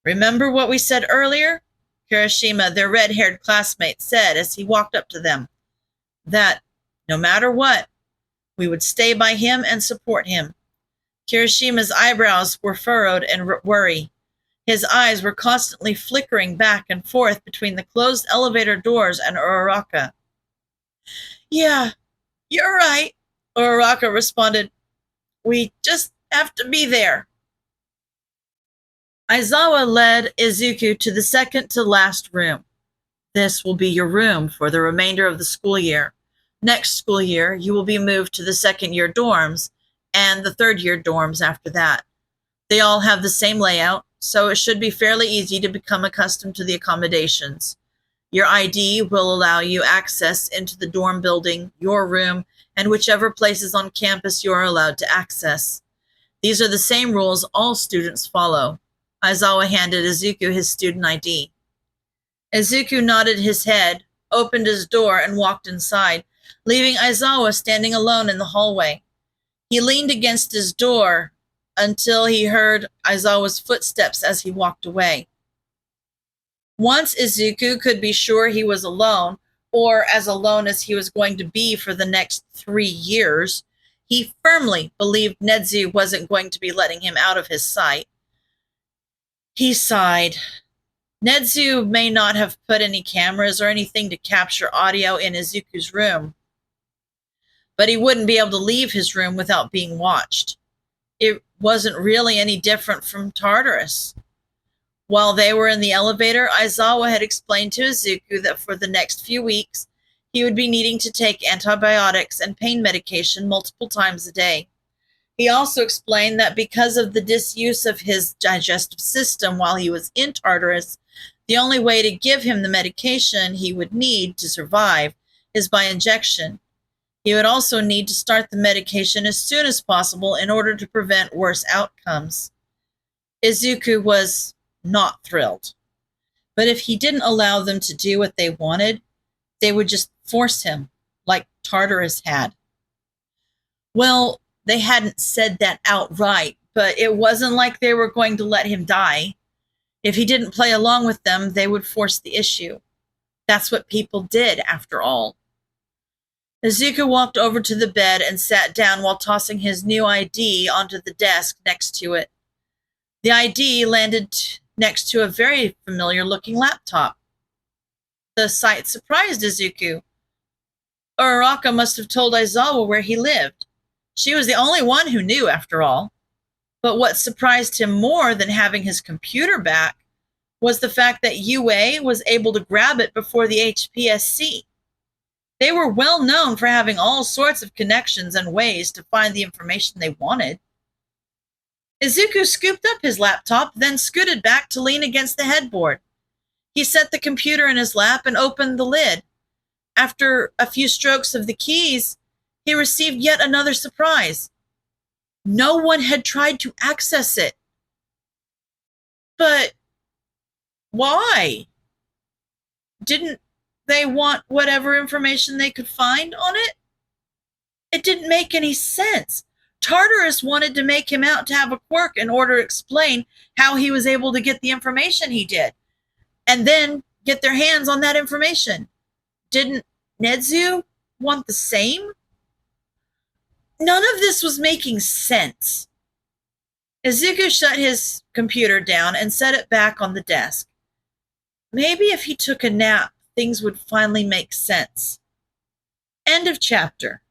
"Remember what we said earlier?" Kirishima, their red-haired classmate, said as he walked up to them. "That, no matter what, we would stay by him and support him." Kirishima's eyebrows were furrowed in worry. His eyes were constantly flickering back and forth between the closed elevator doors and Uraraka. "Yeah, you're right," Uraraka responded. "We just have to be there." Aizawa led Izuku to the second to last room. "This will be your room for the remainder of the school year. Next school year, you will be moved to the second-year dorms and the third-year dorms after that. They all have the same layout, so it should be fairly easy to become accustomed to the accommodations. Your ID will allow you access into the dorm building, your room, and whichever places on campus you are allowed to access. These are the same rules all students follow." Aizawa handed Izuku his student ID. Izuku nodded his head, opened his door, and walked inside, leaving Aizawa standing alone in the hallway. He leaned against his door until he heard Aizawa's footsteps as he walked away. Once Izuku could be sure he was alone, or as alone as he was going to be for the next 3 years, he firmly believed Nedzu wasn't going to be letting him out of his sight. He sighed. Nedzu may not have put any cameras or anything to capture audio in Izuku's room, but he wouldn't be able to leave his room without being watched. It wasn't really any different from Tartarus. While they were in the elevator, Aizawa had explained to Izuku that for the next few weeks, he would be needing to take antibiotics and pain medication multiple times a day. He also explained that because of the disuse of his digestive system while he was in Tartarus, the only way to give him the medication he would need to survive is by injection. He would also need to start the medication as soon as possible in order to prevent worse outcomes. Izuku was not thrilled. But if he didn't allow them to do what they wanted, they would just force him, like Tartarus had. Well, they hadn't said that outright, but it wasn't like they were going to let him die. If he didn't play along with them, they would force the issue. That's what people did, after all. Izuku walked over to the bed and sat down while tossing his new ID onto the desk next to it. The ID landed next to a very familiar-looking laptop. The sight surprised Izuku. Uraraka must have told Aizawa where he lived. She was the only one who knew, after all. But what surprised him more than having his computer back was the fact that UA was able to grab it before the HPSC. They were well known for having all sorts of connections and ways to find the information they wanted. Izuku scooped up his laptop, then scooted back to lean against the headboard. He set the computer in his lap and opened the lid. After a few strokes of the keys, he received yet another surprise. No one had tried to access it. But why? Didn't they want whatever information they could find on it? It didn't make any sense. Tartarus wanted to make him out to have a quirk in order to explain how he was able to get the information he did, and then get their hands on that information. Didn't Nezu want the same? None of this was making sense. Izuku shut his computer down and set it back on the desk. Maybe if he took a nap, things would finally make sense. End of chapter.